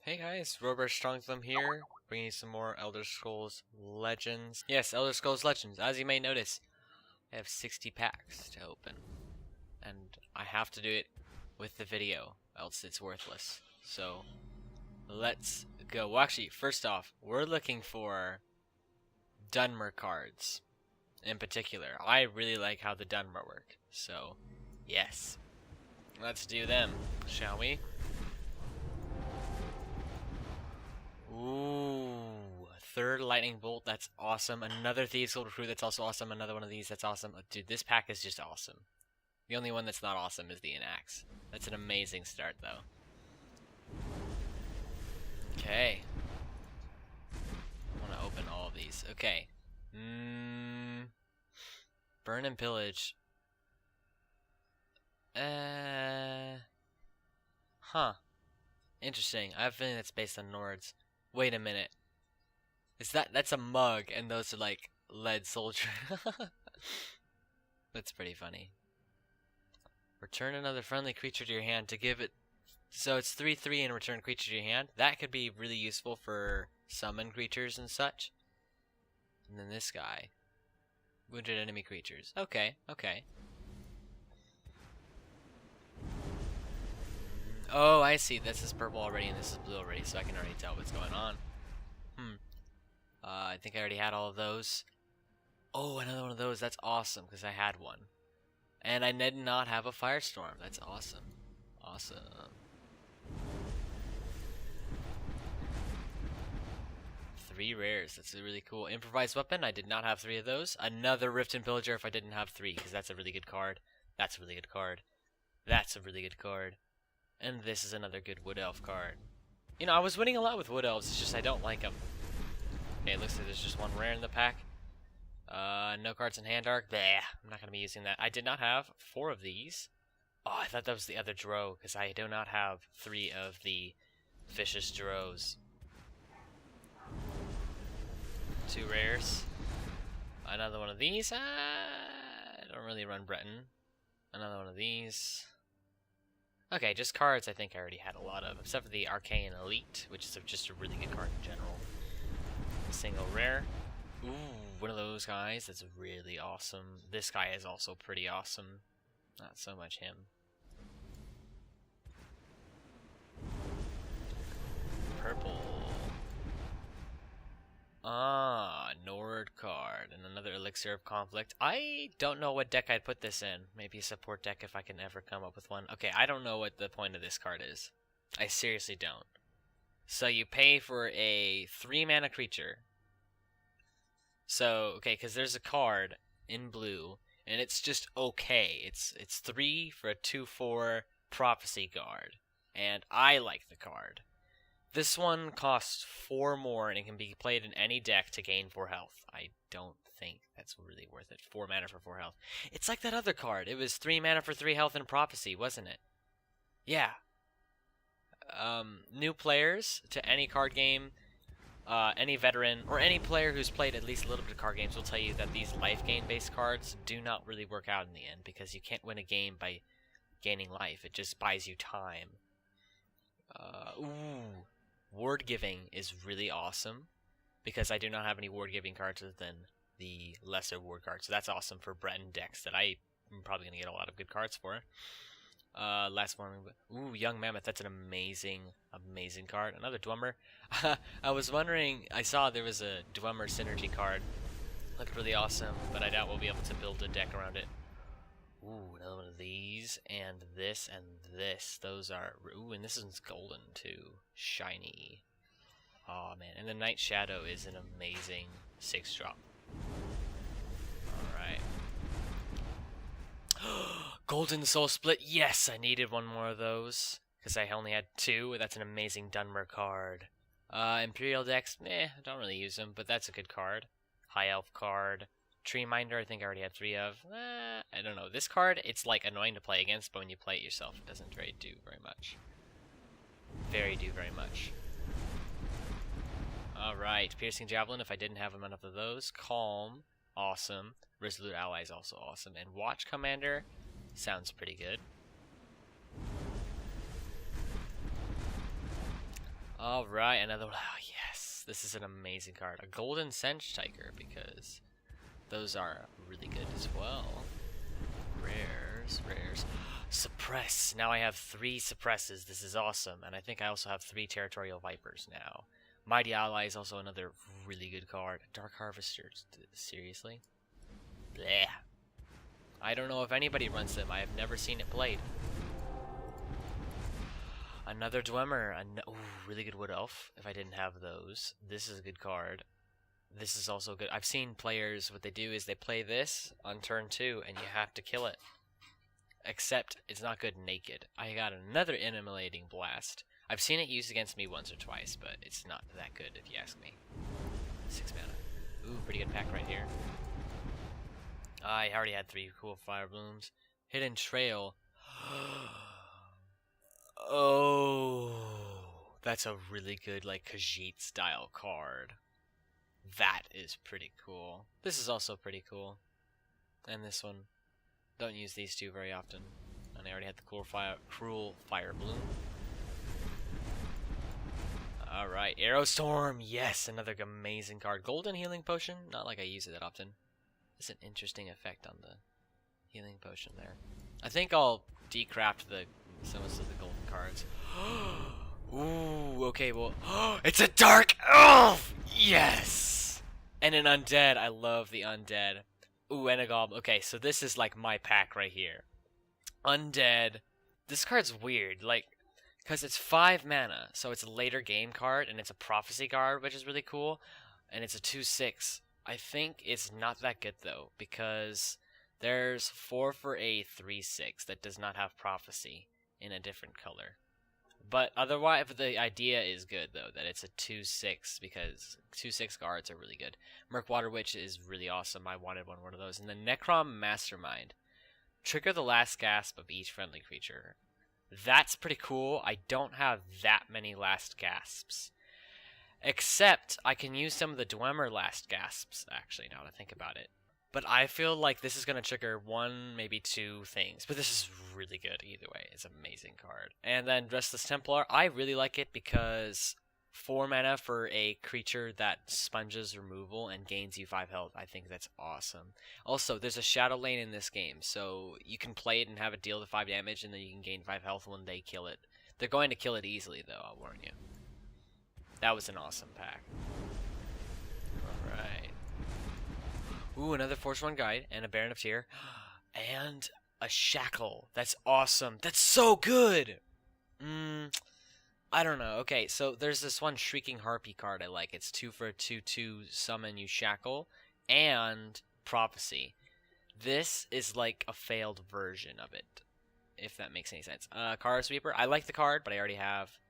Hey guys, Robert Strongtham here, bringing you some more Elder Scrolls Legends. Yes, Elder Scrolls Legends. As you may notice, I have 60 packs to open, and I have to do it with the video, else it's worthless. So, let's go. Well, actually, first off, we're looking for Dunmer cards in particular. I really like how the Dunmer work, so yes. Let's do them, shall we? Ooh, third lightning bolt, that's awesome. Another Thieves Guild recruit, that's also awesome. Another one of these, that's awesome. Dude, this pack is just awesome. The only one that's not awesome is the Inax. That's an amazing start, though. Okay. I want to open all of these. Okay. Burn and Pillage. Huh. Interesting. I have a feeling that's based on Nords. Wait a minute. That's a mug, and those are like lead soldier. That's pretty funny. Return another friendly creature to your hand to give it. So it's 3/3 and return creature to your hand. That could be really useful for summon creatures and such. And then this guy. Wounded enemy creatures. Okay, okay. Oh, I see. This is purple already and this is blue already, so I can already tell what's going on. I think I already had all of those. Oh, another one of those. That's awesome, because I had one. And I did not have a Firestorm. That's awesome. Awesome. Three rares. That's really cool. Improvised Weapon. I did not have three of those. Another Rift and Pillager if I didn't have three, because that's a really good card. That's a really good card. That's a really good card. And this is another good Wood Elf card. You know, I was winning a lot with Wood Elves. It's just I don't like them. Okay, it looks like there's just one rare in the pack. No cards in Hand Arc. Bleh, I'm not going to be using that. I did not have 4 of these. Oh, I thought that was the other Drow, because I do not have 3 of the Vicious Drows. 2 rares. Another one of these. I don't really run Breton. Another one of these. Okay, just cards I think I already had a lot of, except for the Arcane Elite, which is just a really good card in general. Single rare. Ooh, one of those guys. That's really awesome. This guy is also pretty awesome. Not so much him. Purple. Ah, Nord card. And another Elixir of Conflict. I don't know what deck I'd put this in. Maybe a support deck if I can ever come up with one. Okay, I don't know what the point of this card is. I seriously don't. So you pay for a 3-mana creature. So, okay, because there's a card in blue, and it's just okay. It's 3 for a 2/4 Prophecy Guard, and I like the card. This one costs 4 more, and it can be played in any deck to gain 4 health. I don't think that's really worth it. 4 mana for 4 health. It's like that other card. It was 3 mana for 3 health in Prophecy, wasn't it? Yeah. New players to any card game, any veteran, or any player who's played at least a little bit of card games will tell you that these life gain-based cards do not really work out in the end, because you can't win a game by gaining life. It just buys you time. Ward Giving is really awesome, because I do not have any Ward Giving cards other than the lesser Ward cards, so that's awesome for Breton decks that I'm probably going to get a lot of good cards for. Last one. Ooh, Young Mammoth. That's an amazing, amazing card. Another Dwemer. I was wondering, I saw there was a Dwemer synergy card. Looked really awesome, but I doubt we'll be able to build a deck around it. Ooh, another one of these, and this, and this. Those are... Ooh, and this one's golden, too. Shiny. Oh, man. And the Night Shadow is an amazing 6-drop. Alright. Golden Soul Split. Yes, I needed one more of those, because I only had 2. That's an amazing Dunmer card. Imperial Decks, I don't really use them, but that's a good card. High Elf card. Tree Minder, I think I already had 3 of. I don't know. This card, it's like annoying to play against, but when you play it yourself, it doesn't really do very much. Very much. Alright, Piercing Javelin, if I didn't have enough of those. Calm, awesome. Resolute Ally is also awesome. And Watch Commander sounds pretty good. Alright, another one. Oh, yes. This is an amazing card. A Golden Sense Tiger, because those are really good as well. Rares, rares. Suppress. Now I have 3 suppresses. This is awesome. And I think I also have 3 Territorial Vipers now. Mighty Ally is also another really good card. Dark Harvesters. Seriously? Bleh. I don't know if anybody runs them. I have never seen it played. Another Dwemer. Ooh, really good Wood Elf. If I didn't have those. This is a good card. This is also good. I've seen players, what they do is they play this on turn 2 and you have to kill it. Except it's not good naked. I got another Immolating Blast. I've seen it used against me once or twice, but it's not that good if you ask me. 6 mana. Ooh, pretty good pack right here. I already had 3 cool Fire Blooms. Hidden Trail. Oh, that's a really good, like, Khajiit style card. That is pretty cool. This is also pretty cool. And this one. Don't use these 2 very often. And I already had the Cruel Fire Bloom. Alright, Aerostorm. Yes, another amazing card. Golden Healing Potion. Not like I use it that often. It's an interesting effect on the Healing Potion there. I think I'll decraft some of the golden cards. Ooh, okay, well, it's a Dark Elf! Yes! And an Undead. I love the Undead. Ooh, and a Goblin. Okay, so this is like my pack right here. Undead. This card's weird, like, because it's 5 mana, so it's a later game card, and it's a Prophecy card, which is really cool, and it's a 2/6. I think it's not that good, though, because there's 4 for a 3/6 that does not have Prophecy in a different color. But otherwise, the idea is good, though, that it's a 2/6, because 2/6 guards are really good. Murkwater Witch is really awesome. I wanted one of those. And the Necrom Mastermind. Trigger the last gasp of each friendly creature. That's pretty cool. I don't have that many last gasps. Except, I can use some of the Dwemer last gasps, actually, now that I think about it. But I feel like this is going to trigger 1, maybe 2 things. But this is really good either way. It's an amazing card. And then Restless Templar. I really like it because 4 mana for a creature that sponges removal and gains you 5 health. I think that's awesome. Also, there's a Shadow Lane in this game. So you can play it and have it deal the 5 damage. And then you can gain 5 health when they kill it. They're going to kill it easily, though. I'll warn you. That was an awesome pack. Alright. Ooh, another Force 1 Guide, and a Baron of Tyr, and a Shackle. That's awesome. That's so good! I don't know. Okay, so there's this one Shrieking Harpy card I like. It's 2 for a 2/2 summon you Shackle, and Prophecy. This is like a failed version of it, if that makes any sense. Card Sweeper. I like the card, but I already have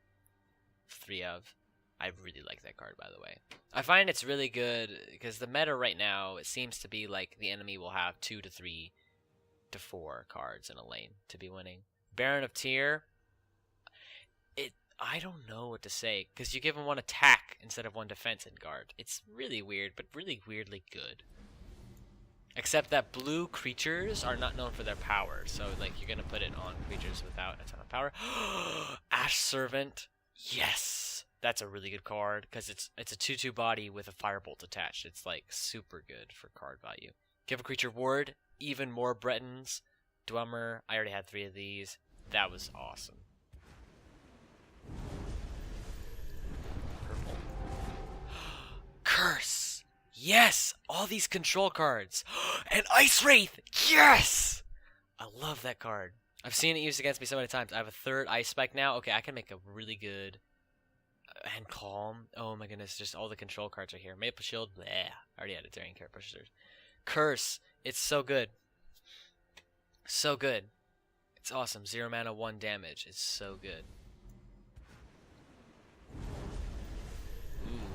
3 of. I really like that card, by the way. I find it's really good because the meta right now, it seems to be like the enemy will have 2 to 3 to 4 cards in a lane to be winning. Baron of Tyr, I don't know what to say because you give him 1 attack instead of 1 defense in guard. It's really weird, but really weirdly good. Except that blue creatures are not known for their power, so like you're gonna put it on creatures without a ton of power. Ash Servant, yes. That's a really good card, because it's a 2/2 body with a Firebolt attached. It's, like, super good for card value. Give a creature ward, even more Bretons. Dwemer, I already had 3 of these. That was awesome. Purple. Curse! Yes! All these control cards! And Ice Wraith! Yes! I love that card. I've seen it used against me so many times. I have a 3rd Ice Spike now. Okay, I can make a really good... And Calm. Oh my goodness, just all the control cards are here. Maple Shield, bleh. I already had it during Care Pushers. Curse, it's so good. So good. It's awesome. 0 mana, 1 damage. It's so good. Ooh.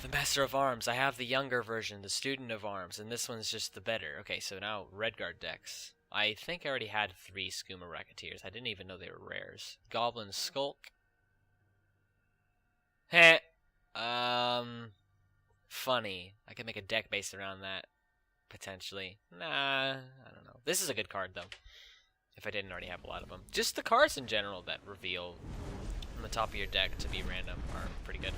The Master of Arms. I have the younger version, the Student of Arms, and this one's just the better. Okay, so now Redguard decks. I think I already had 3 Skooma Racketeers. I didn't even know they were rares. Goblin Skulk. Heh. Funny. I could make a deck based around that. Potentially. Nah, I don't know. This is a good card, though. If I didn't already have a lot of them. Just the cards in general that reveal the top of your deck to be random are pretty good.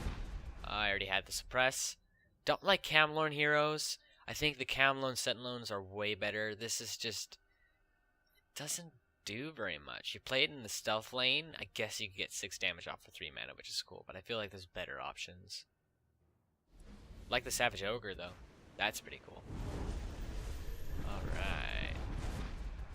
I already had the suppress. Don't like Camlorn heroes. I think the Camlorn Sentinels are way better. This is just doesn't do very much. You play it in the stealth lane, I guess you could get 6 damage off for 3 mana, which is cool, but I feel like there's better options. Like the Savage Ogre, though. That's pretty cool. Alright.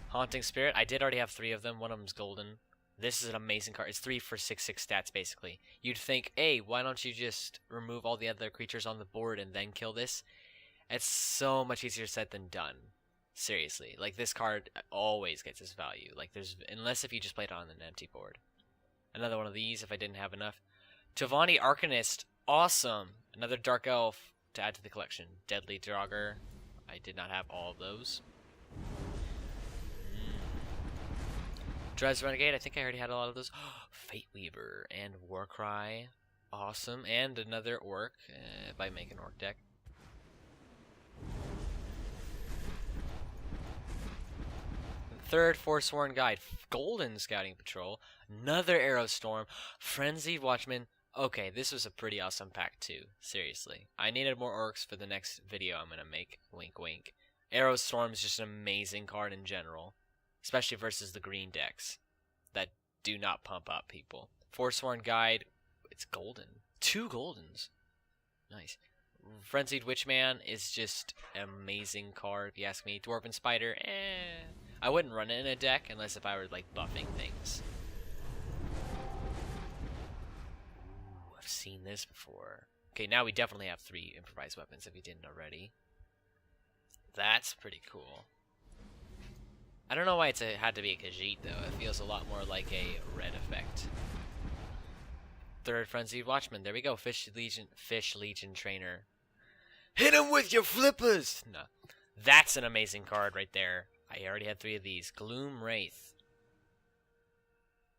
Haunting Spirit. I did already have 3 of them. One of them's golden. This is an amazing card. It's 3 for 6/6 stats, basically. You'd think, hey, why don't you just remove all the other creatures on the board and then kill this? It's so much easier said than done. Seriously. Like, this card always gets its value. Like, unless if you just played it on an empty board. Another one of these if I didn't have enough. Tovani Arcanist. Awesome. Another Dark Elf to add to the collection. Deadly Draugr. I did not have all of those. Dres Renegade, I think I already had a lot of those. Fate Weaver and Warcry. Awesome. And another Orc, if I make an Orc deck. Third Forsworn Guide. Golden Scouting Patrol. Another Arrow Storm. Frenzied Watchman. Okay, this was a pretty awesome pack too. Seriously. I needed more Orcs for the next video I'm going to make. Wink wink. Arrow Storm is just an amazing card in general. Especially versus the green decks that do not pump up people. Forsworn Guide, it's golden. 2 goldens. Nice. Frenzied Witchman is just an amazing card, if you ask me. Dwarven Spider, I wouldn't run it in a deck unless if I were like buffing things. Ooh, I've seen this before. Okay, now we definitely have 3 improvised weapons if you didn't already. That's pretty cool. I don't know why it had to be a Khajiit, though. It feels a lot more like a red effect. Third Frenzied Watchman. There we go. Fish Legion Trainer. Hit him with your flippers! No. That's an amazing card right there. I already had 3 of these. Gloom Wraith.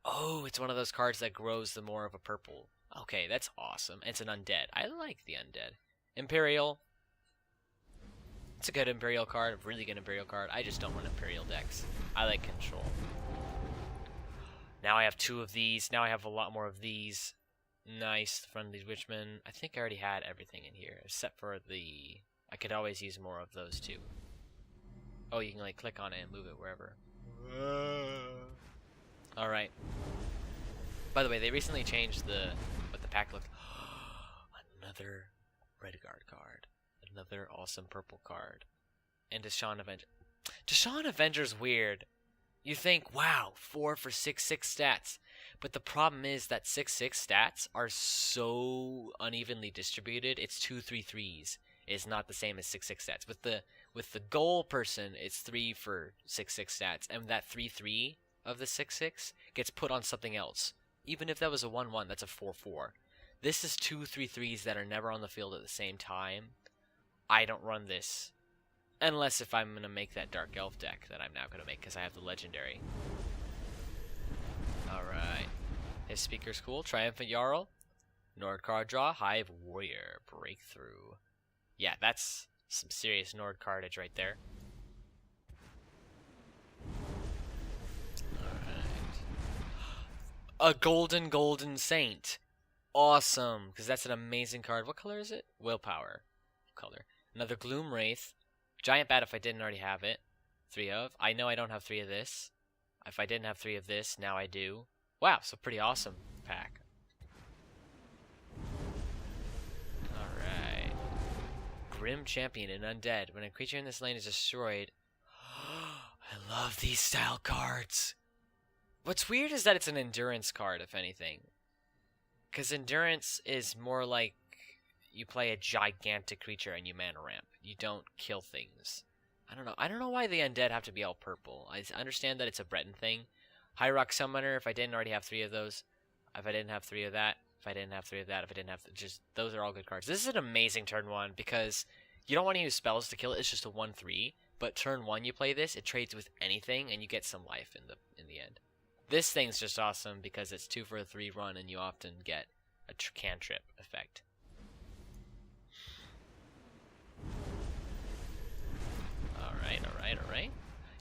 Oh, it's one of those cards that grows the more of a purple. Okay, that's awesome. It's an undead. I like the undead. Imperial. It's a good Imperial card, a really good Imperial card. I just don't want Imperial decks. I like control. Now I have 2 of these. Now I have a lot more of these. Nice. Friendly Witchman. I think I already had everything in here, except for the... I could always use more of those too. Oh, you can like click on it and move it wherever. Alright. By the way, they recently changed what the pack looked. Another Redguard card. Another awesome purple card. And Deshaun Avenger. Deshaun Avenger's weird. You think, wow, 4 for 6/6 stats. But the problem is that 6/6 stats are so unevenly distributed. It's 2/3/3s. It's not the same as 6/6 stats. With the goal person, it's 3 for 6/6 stats. And that 3/3 of the 6/6 gets put on something else. Even if that was a 1/1, that's a 4/4. This is 2/3/3s that are never on the field at the same time. I don't run this. Unless if I'm going to make that Dark Elf deck that I'm now going to make because I have the Legendary. Alright. His speaker's cool. Triumphant Jarl. Nord card draw. Hive Warrior. Breakthrough. Yeah, that's some serious Nord cardage right there. Alright. A Golden Saint. Awesome. Because that's an amazing card. What color is it? Willpower. Color. Another Gloom Wraith. Giant Bat if I didn't already have it. 3 of. I know I don't have 3 of this. If I didn't have 3 of this, now I do. Wow, so pretty awesome pack. Alright. Grim Champion and Undead. When a creature in this lane is destroyed... I love these style cards. What's weird is that it's an endurance card, if anything. Because endurance is more like you play a gigantic creature and you mana ramp. You don't kill things. I don't know. I don't know why the undead have to be all purple. I understand that it's a Breton thing. High Rock Summoner, if I didn't already have 3 of those. If I didn't have 3 of that. If I didn't have 3 of that. If I didn't have... just those are all good cards. This is an amazing turn 1 because you don't want to use spells to kill it. It's just a 1/3. But turn 1 you play this, it trades with anything and you get some life in the end. This thing's just awesome because it's 2 for a 3 run and you often get a cantrip effect. Alright.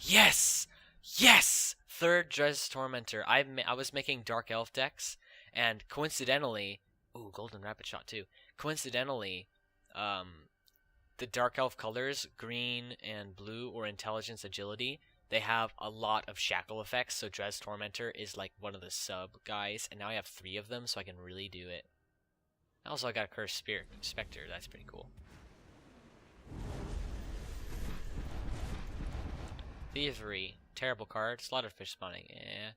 Yes! Yes! Third Dres Tormentor. I was making Dark Elf decks, And coincidentally, ooh, Golden Rapid Shot too. Coincidentally, the Dark Elf colors, green and blue, or Intelligence, Agility, they have a lot of shackle effects. So Dres Tormentor is like one of the sub guys, and now I have 3 of them, so I can really do it. Also, I got a Cursed Spectre. That's pretty cool. Thievery. Terrible card. Slaughterfish spawning. Yeah.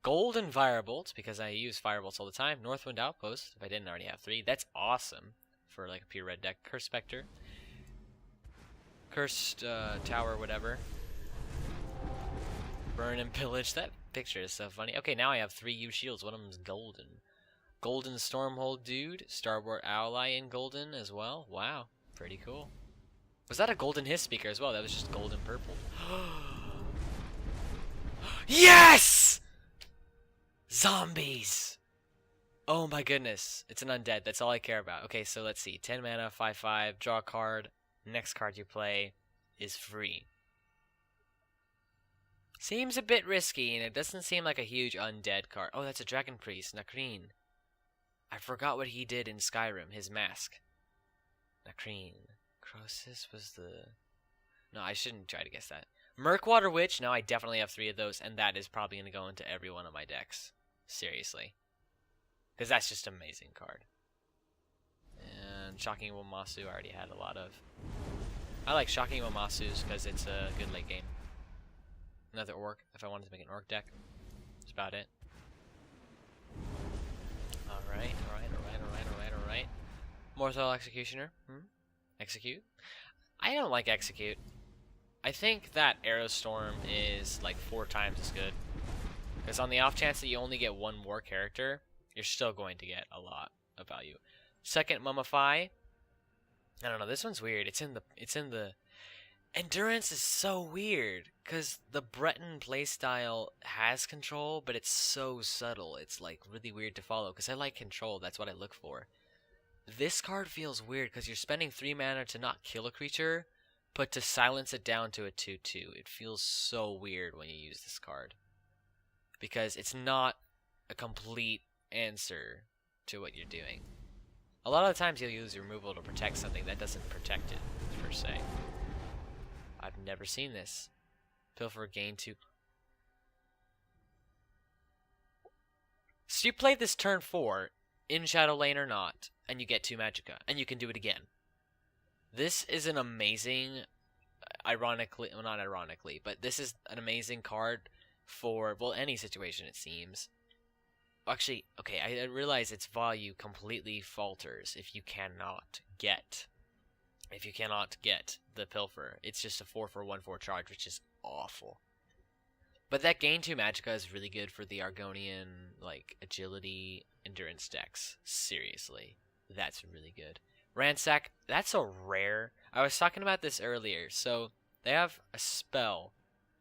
Golden Firebolt, because I use Firebolts all the time. Northwind Outpost, if I didn't already have 3. That's awesome for like a pure red deck. Cursed Spectre. Cursed Tower, whatever. Burn and Pillage. That picture is so funny. Okay, now I have 3 U shields. One of them is golden. Golden Stormhold Dude. Starboard Ally in golden as well. Wow, pretty cool. Was that a golden Hiss Speaker as well? That was just golden purple. Yes! Zombies! Oh my goodness. It's an undead. That's all I care about. Okay, so let's see. 10 mana, 5/5, draw a card. Next card you play is free. Seems a bit risky, and it doesn't seem like a huge undead card. Oh, that's a Dragon Priest, Nacreen. I forgot what he did in Skyrim, his mask. Nacreen. Crosis was the... No, I shouldn't try to guess that. Murkwater Witch, now I definitely have 3 of those, and that is probably going to go into every one of my decks. Seriously. Because that's just an amazing card. And Shocking Wamasu I already had a lot of. I like Shocking Wamasu's because it's a good late game. Another Orc, if I wanted to make an Orc deck. That's about it. Alright. Mortal Executioner. Execute. I don't like Execute. I think that Aerostorm is like 4 times as good. Because on the off chance that you only get 1 more character, you're still going to get a lot of value. Second, Mummify. I don't know, this one's weird. It's in the Endurance is so weird, because the Breton playstyle has control, but it's so subtle. It's like really weird to follow, because I like control, that's what I look for. This card feels weird, because you're spending 3 mana to not kill a creature, but to silence it down to a 2/2. It feels so weird when you use this card. Because it's not a complete answer to what you're doing. A lot of the times you'll use removal to protect something that doesn't protect it, per se. I've never seen this. Pilfer gain 2. So you play this turn 4, in Shadow Lane or not, and you get 2 Magicka, and you can do it again. This is an amazing, ironically, well not ironically, but this is an amazing card for, well, any situation it seems. Actually, okay, I realize its value completely falters if you cannot get the Pilfer. It's just a 4 for 1/4 charge, which is awful. But that gain 2 Magicka is really good for the Argonian, like, agility, endurance decks. Seriously. That's really good. Ransack, that's a rare. I was talking about this earlier. So, they have a spell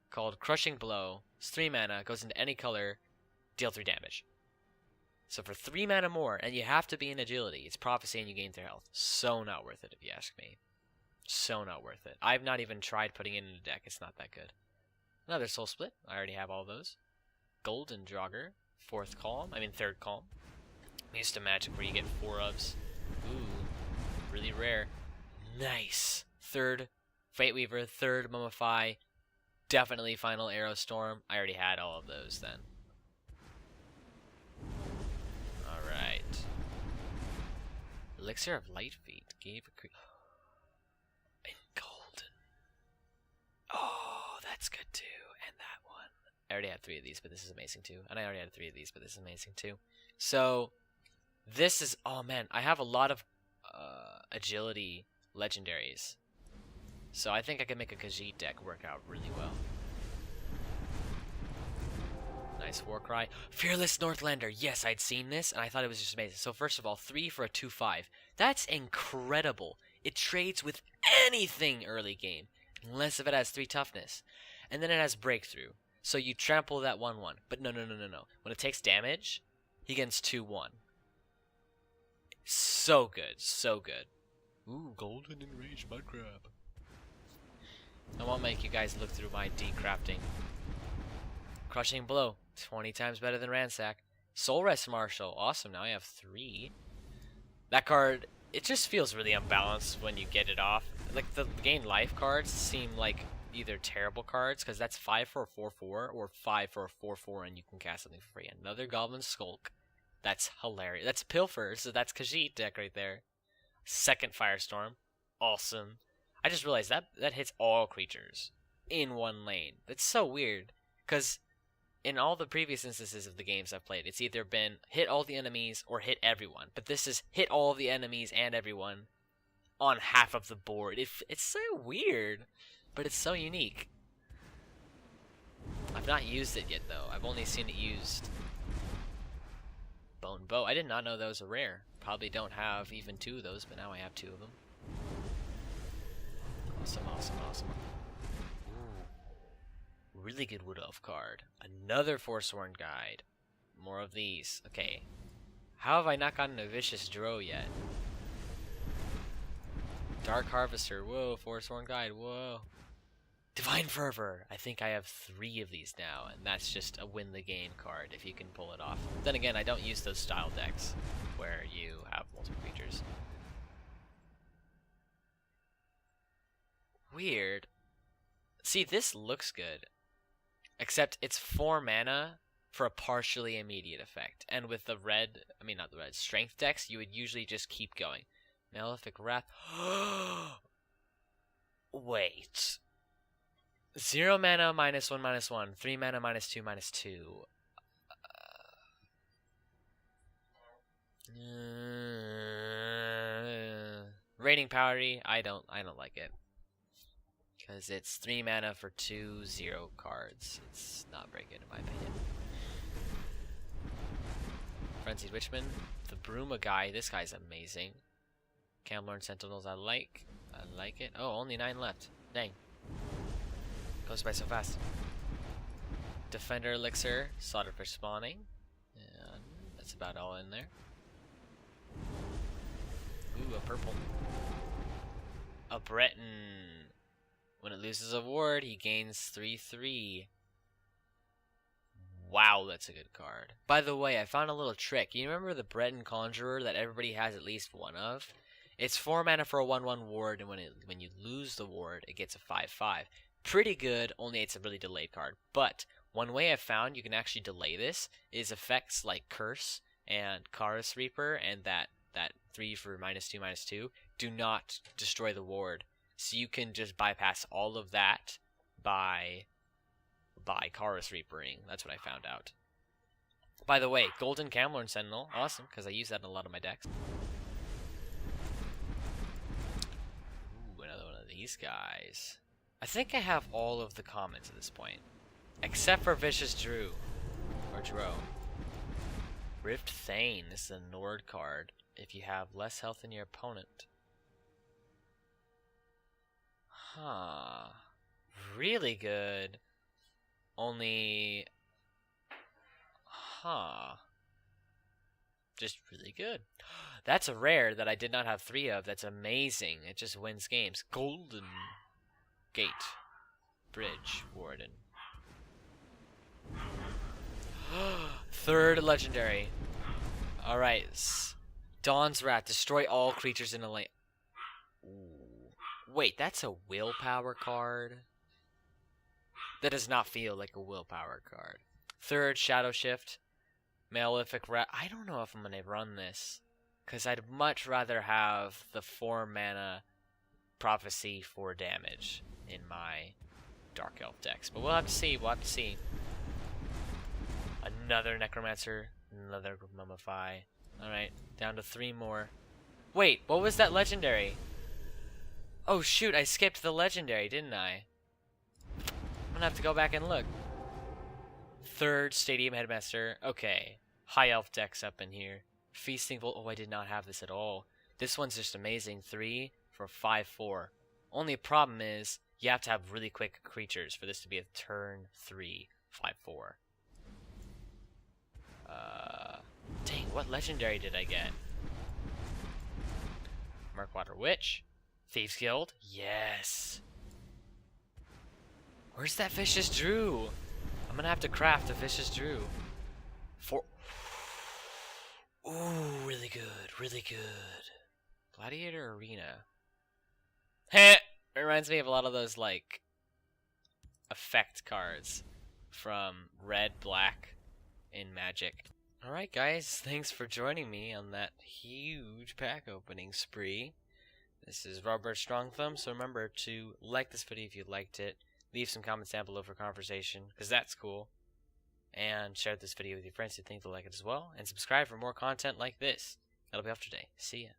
called Crushing Blow. It's 3 mana, goes into any color, deal 3 damage. So for 3 mana more, and you have to be in agility, it's Prophecy and you gain 3 health. So not worth it, if you ask me. So not worth it. I've not even tried putting it in a deck. It's not that good. Another Soul Split. I already have all those. Golden Draugr. 4th column. I mean 3rd column. I'm used to Magic where you get 4 ofs. Ooh. Really rare. Nice. 3rd Fate Weaver. 3rd Mummify. Definitely Final Aerostorm. I already had all of those then. Alright. Elixir of Lightfeet. Gave a creature. And golden. Oh, that's good too. And that one. I already had 3 of these, but this is amazing too. And I already had 3 of these, but this is amazing too. So, this is... Oh man, I have a lot of agility legendaries. So I think I can make a Khajiit deck work out really well. Nice Warcry. Fearless Northlander. Yes, I'd seen this, and I thought it was just amazing. So first of all, 3 for a 2/5. That's incredible. It trades with anything early game, unless if it has 3 toughness. And then it has Breakthrough. So you trample that 1/1. But no. When it takes damage, he gains 2/1. So good. So good. Ooh, Golden Enraged Mudcrab. I won't make you guys look through my decrafting. Crushing Blow. 20 times better than Ransack. Soul Rest Marshal. Awesome. Now I have 3. That card, it just feels really unbalanced when you get it off. Like, the gain life cards seem like either terrible cards, because that's 5 for a 4/4, or 5 for a 4/4 and you can cast something for free. Another Goblin Skulk. That's hilarious. That's Pilfer, so that's Khajiit deck right there. Second Firestorm. Awesome. I just realized that hits all creatures in one lane. That's so weird, because in all the previous instances of the games I've played, it's either been hit all the enemies or hit everyone. But this is hit all the enemies and everyone on half of the board. It's so weird, but it's so unique. I've not used it yet, though. I've only seen it used. Bone Bow. I did not know those were rare. Probably don't have even 2 of those, but now I have 2 of them. Awesome, awesome, awesome. Ooh. Really good Wood Elf card. Another Forsworn Guide. More of these. Okay. How have I not gotten a Vicious Drow yet? Dark Harvester. Whoa. Forsworn Guide. Whoa. Divine Fervor. I think I have 3 of these now, and that's just a win the game card if you can pull it off. Then again, I don't use those style decks where you have multiple creatures. Weird. See, this looks good. Except it's 4 mana for a partially immediate effect. And with the red, I mean not the red, strength decks, you would usually just keep going. Malefic Wrath. Wait. 0 mana -1/-1. 3 mana -2/-2. Raining Powdery. I don't like it. Because it's 3 mana for 2/0 cards. It's not very good in my opinion. Frenzied Witchman. The Bruma guy. This guy's amazing. Camlorn Sentinels I like. I like it. Oh, only 9 left. Dang. Goes by so fast. Defender Elixir. Slaughterfish Spawning. And that's about all in there. Ooh, a purple. A Breton. When it loses a ward, he gains 3/3. Wow, that's a good card. By the way, I found a little trick. You remember the Breton Conjurer that everybody has at least one of? It's 4 mana for a 1/1 ward, and when you lose the ward, it gets a 5/5. Pretty good, only it's a really delayed card. But one way I've found you can actually delay this is effects like Curse and Chorus Reaper and that 3 for -2/-2 do not destroy the ward. So you can just bypass all of that by Chorus Reapering. That's what I found out. By the way, Golden Camlorn Sentinel, awesome, because I use that in a lot of my decks. Ooh, another one of these guys. I think I have all of the comments at this point. Except for Vicious Drew. Or Drow. Rift Thane. This is a Nord card. If you have less health than your opponent. Huh. Really good. Only... Huh. Just really good. That's a rare that I did not have 3 of. That's amazing. It just wins games. Golden Gate. Bridge Warden. 3rd legendary. Alright. Dawn's Wrath. Destroy all creatures in a lane. Ooh. Wait, that's a willpower card? That does not feel like a willpower card. 3rd Shadow Shift. Malefic Wrath. I don't know if I'm going to run this. Because I'd much rather have the 4 mana Prophecy for damage in my Dark Elf decks. But we'll have to see. We'll have to see. Another Necromancer. Another Mummify. Alright, down to 3 more. Wait, what was that legendary? Oh shoot, I skipped the legendary, didn't I? I'm gonna have to go back and look. 3rd Stadium Headmaster. Okay. High Elf decks up in here. Feasting Volt. Oh, I did not have this at all. This one's just amazing. 3 for 5/4. Only problem is you have to have really quick creatures for this to be a turn 3 5/4. Dang, what legendary did I get? Murkwater Witch. Thieves Guild. Yes. Where's that Vicious Drew? I'm gonna have to craft a Vicious Drew. Ooh, really good, really good. Gladiator Arena. Heh! It reminds me of a lot of those, like, effect cards from Red, Black in Magic. Alright, guys, thanks for joining me on that huge pack opening spree. This is Robert Strong Thumb, so remember to like this video if you liked it, leave some comments down below for conversation, because that's cool, and share this video with your friends who think they'll like it as well, and subscribe for more content like this. That'll be all for today. See ya.